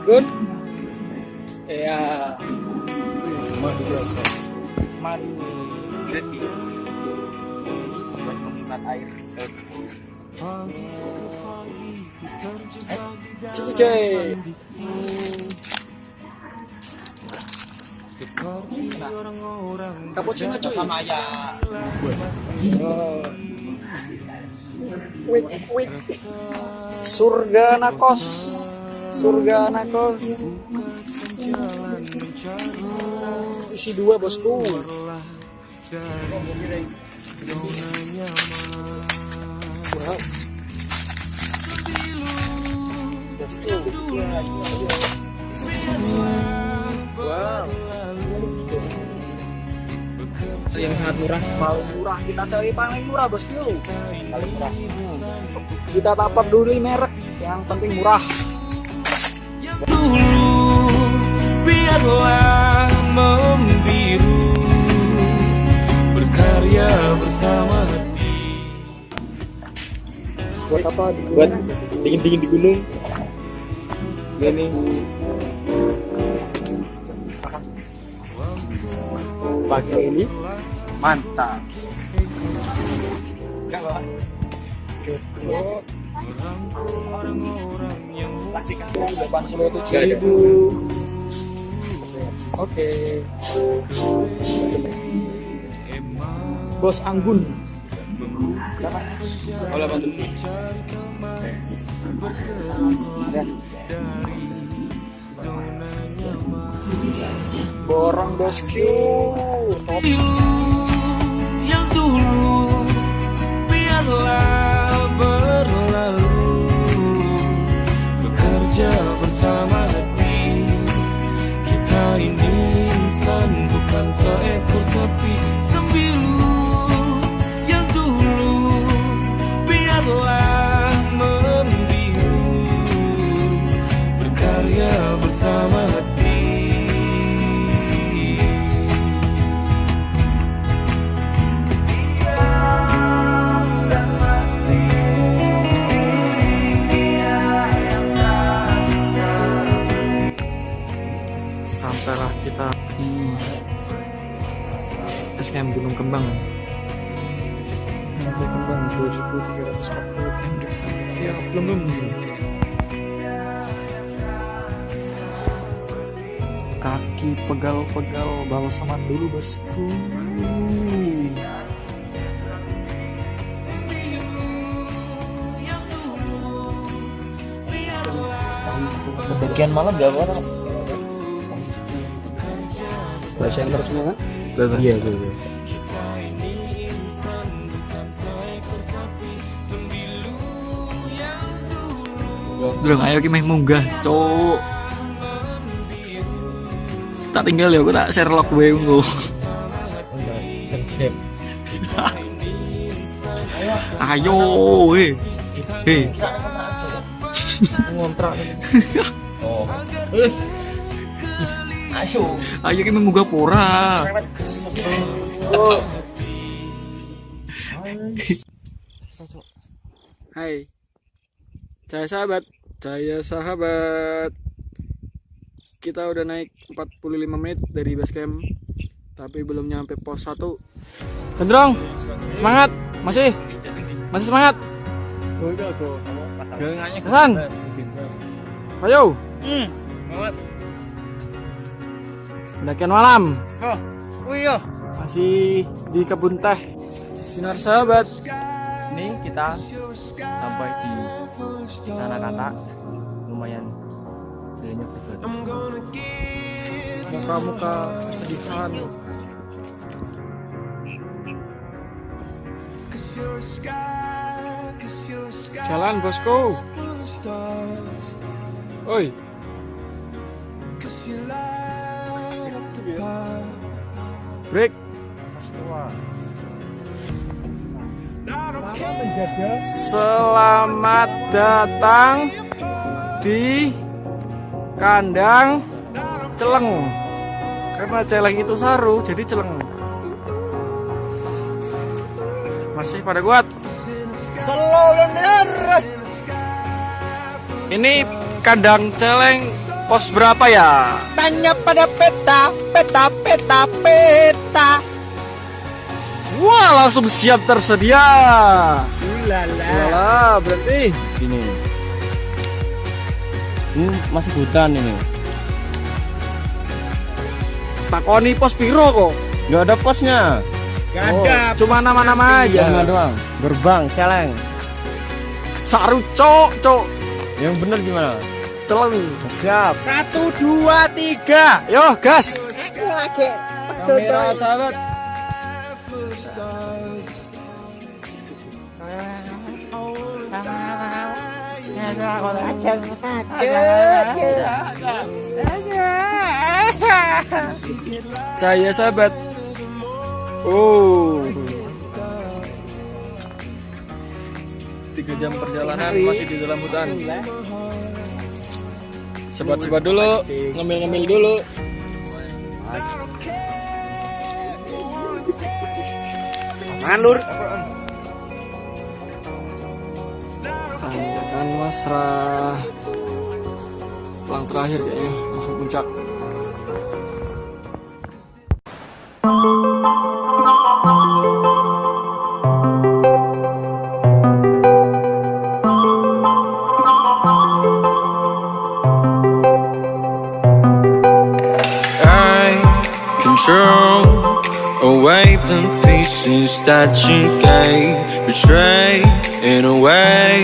Good. Ya. Madu biasa. Madu. Jadi buat pengimat air. CC. Cappuccino cuy. Sama ya. Wik. Surga Nakos. Isi 2 bosku. Wow. Bosku. Wow. Yang sangat murah. Paling murah kita cari paling murah bosku. Paling murah. Kita tapar dulu merek yang penting murah. Dulu biarlah membiru berkarya bersama hati. Buat apa? Buat dingin di gunung. Ini pagi ini Mantap. Enggak bawa. Plastik kan 87.000. Oke. Bos Anggun. oleh batu. Borong bosku. Top. Yang dulu biarlah berlalu, bekerja bersama hati. Kita ini insan bukan seekor sapi. Sembilu yang dulu biarlah membiru, berkarya bersama hati. Sampailah kita SKM Gunung Kembang. Gunung Kembang 2340 mdf. Siap belum? Kaki pegal-pegal balsaman dulu bosku. Bagian malam berapa orang? Bahasa yang terusnya kan? Iya tuh. Belum, ayo kita munggah, cok. Tak tinggal ya, aku tak share log gue ngono. Ayo, hei. Ngontrak. Oh. Ayo kita munggah pora. Hai. Jaya sahabat. Kita udah naik 45 menit dari base camp, tapi belum nyampe pos 1. Gendrong, semangat, masih semangat. Kesan, ayo. Semangat. Pendakian malam. Iya. Masih di kebun teh. Sinar sahabat. Ini kita sampai di sana kata, lumayan jalannya berat. Muka-muka kesedihan. Jalan bosku. Oi. Break. Selamat datang di kandang Celeng. Karena Celeng itu saru, jadi Celeng. Masih pada kuat. Ini kandang Celeng Pos berapa ya? Tanya pada peta, peta, peta, peta. Wah, langsung siap tersedia. Ulala. Walah, berarti Sini. Ini masih hutan ini. takoni pos piro kok. Nggak ada posnya. Gak ada. Cuma nama-nama aja. Nama doang. Gerbang, celeng. Saru cok. Yang bener gimana? Celeng. Siap. 1, 2, 3. Yo, gas. Lagi. Kamera sahabat. Cahaya sahabat. Oh. 3 jam perjalanan masih di dalam hutan. Sebat-sebat dulu, ngemil-ngemil dulu. Mangan lur. Tanjakan Masra. Pulang terakhir kayaknya, langsung puncak. I control away the pieces that you gave, betray in a way.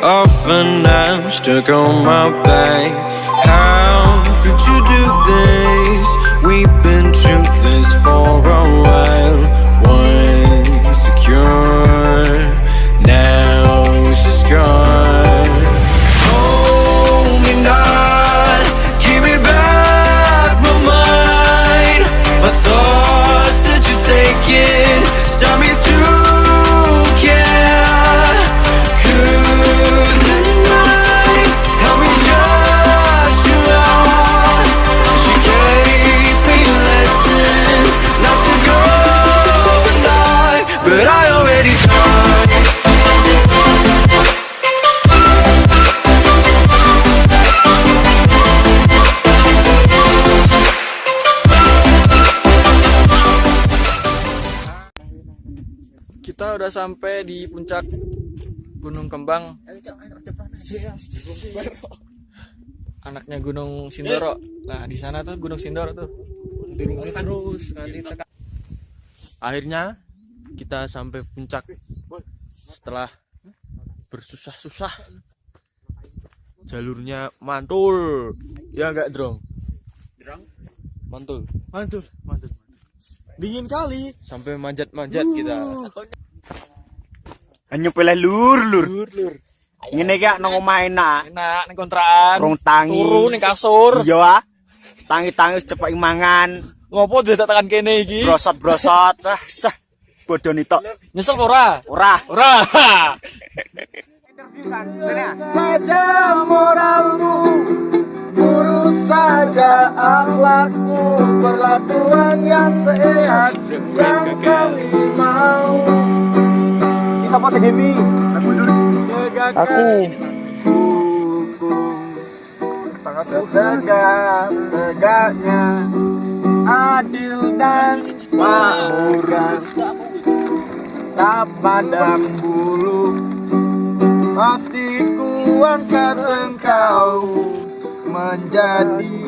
Often I'm stuck on my back. How could you do this? We've been through this for a while. Once secure, now she's gone. Hold me not, give me back my mind. My thoughts that you're taking stop me to care. Could the night help me shut you out? She gave me a lesson not to go tonight, but I already tried. Kita udah sampai di puncak Gunung Kembang. Anaknya Gunung Sindoro. Nah, di sana tuh Gunung Sindoro tuh. Terus nanti tekan. Akhirnya kita sampai puncak setelah bersusah-susah. Jalurnya mantul. Ya enggak, Drong? Mantul. Mantul. Dingin kali. Sampai manjat-manjat kita. Hanya pilih lur. Lur. Ngene iki nang omah enak. Enak ning kontrakan. Rong tangi. Turu ning kasur. Iya ah. Tangi-tangi wis cepet mangan. Ngopo dadak tekan kene iki? Brosot-brosot. Ah, sah. Bodoh nih tok. Nyesel ora? Ora. Ora. Saja moralmu, urus saja akhlakmu, perlakuan yang sehat yang kami mau. Siapa segini? Aku. Setegak-tegaknya, adil dan murah, tak pandang bulu. Pasti kuangkat engkau menjadi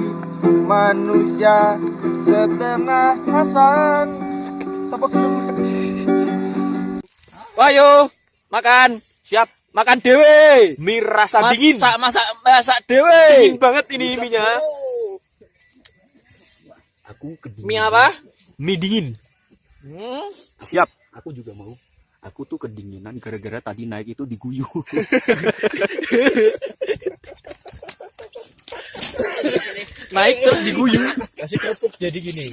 manusia setengah Hasan. Siapa gelem? Ayo, makan. Siap. Makan dewe. Mie rasa dingin. Masak dewe. Dingin banget ini mie-nya. Aku kedinginan. Mie apa? Mie dingin. Siap. Aku juga mau. Aku tuh kedinginan gara-gara tadi naik itu diguyur. Naik terus diguyur. Kasih kerupuk jadi gini.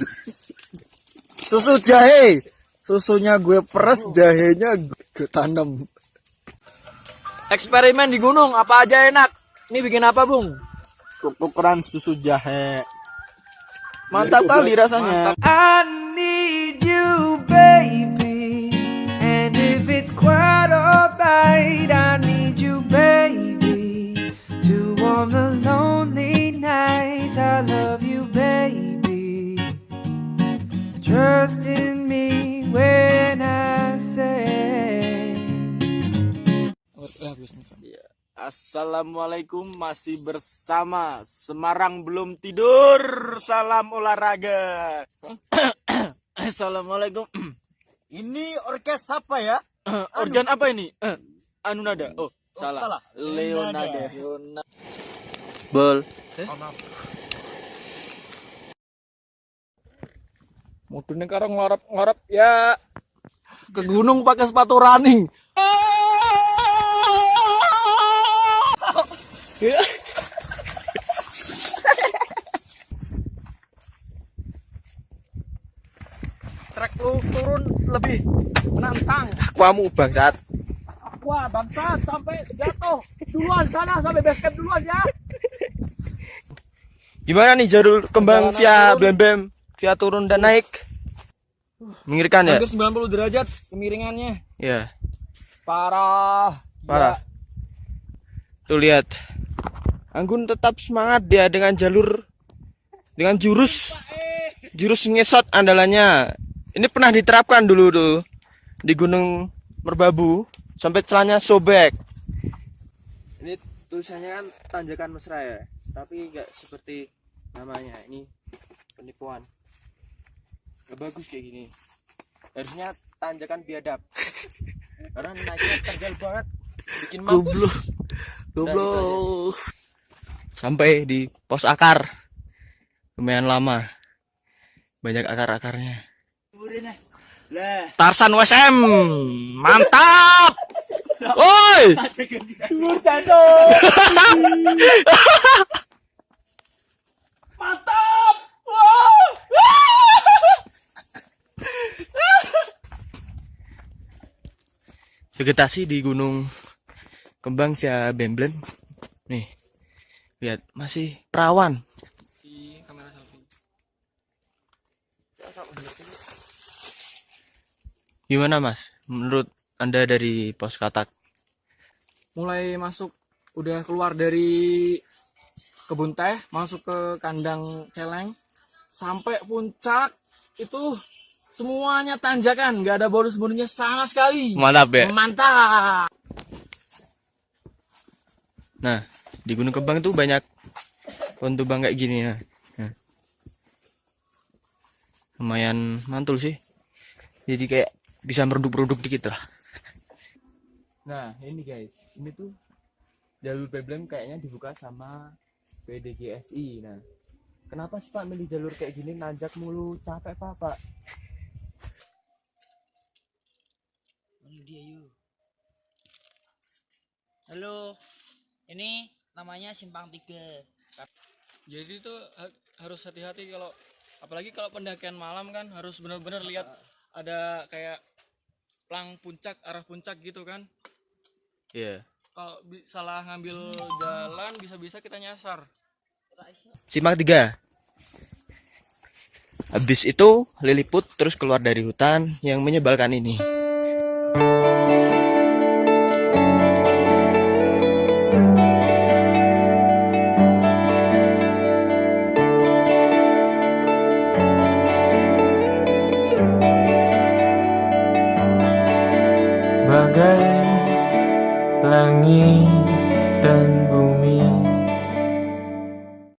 Susu jahe. Susunya gue peres, jahenya gue tanam. Eksperimen di gunung, apa aja enak. Ini bikin apa, Bung? Tukeran susu jahe. Mantap kali rasanya. I need you, baby. And if it's quite alright, I need you, baby, to warm the lonely night. Assalamualaikum, masih bersama Semarang belum tidur. Salam olahraga. Assalamualaikum. Ini orkes apa ya? Organ apa ini? Anu nada. Oh, salah. Leonada. Bol. Mudune karo ngorop-ngorop ya ke gunung pakai sepatu running. Trek lu turun lebih menantang. Kamu bangsat. Wah, bangsa sampai jatuh duluan sana, sampai base camp duluan ya. Gimana nih jalur kembang via Blem-Blem, via turun dan naik? Mengirikan ya? Hampir 90 derajat kemiringannya. Ya. Parah. Parah. Tuh lihat. Anggun tetap semangat dia dengan jurus ngesot andalannya. Ini pernah diterapkan dulu tuh di Gunung Merbabu sampai celananya sobek. Ini tulisannya kan tanjakan mesra ya, tapi nggak seperti namanya. Ini penipuan. Gak bagus kayak gini. Harusnya tanjakan biadab. Karena naiknya terjal banget, bikin mampus. Goblok. Sampai di pos akar. Lumayan lama. Banyak akar-akarnya. Tarsan WSM. Mantap. Woi. Mantap. Vegetasi di Gunung Kembang via Blem-Blem. Nih. Lihat, masih perawan. Di kamera selfie. Gimana Mas? Menurut Anda dari pos Katak? Mulai masuk, udah keluar dari kebun teh, masuk ke kandang celeng, sampai puncak itu semuanya tanjakan, nggak ada bonus-bonusnya sama sekali. Mantap ya? Mantap. Nah, di Gunung Kembang itu banyak pohon tumbang kayak gini. Nah. Lumayan mantul sih. Jadi kayak bisa meruduk-meruduk dikit lah. Nah, ini guys. Ini tuh jalur Blem kayaknya dibuka sama PDGSI. Nah, kenapa sih Pak milih jalur kayak gini? Nanjak mulu, capek Pak? Ini dia yuk. Halo, ini namanya Simpang 3. Jadi itu harus hati-hati kalau, apalagi kalau pendakian malam kan, harus benar-benar lihat ada kayak plang puncak, arah puncak gitu kan. Iya. Kalau salah ngambil jalan bisa-bisa kita nyasar. Simpang 3. Habis itu Lilliput terus keluar dari hutan yang menyebalkan ini. Bagai langit dan bumi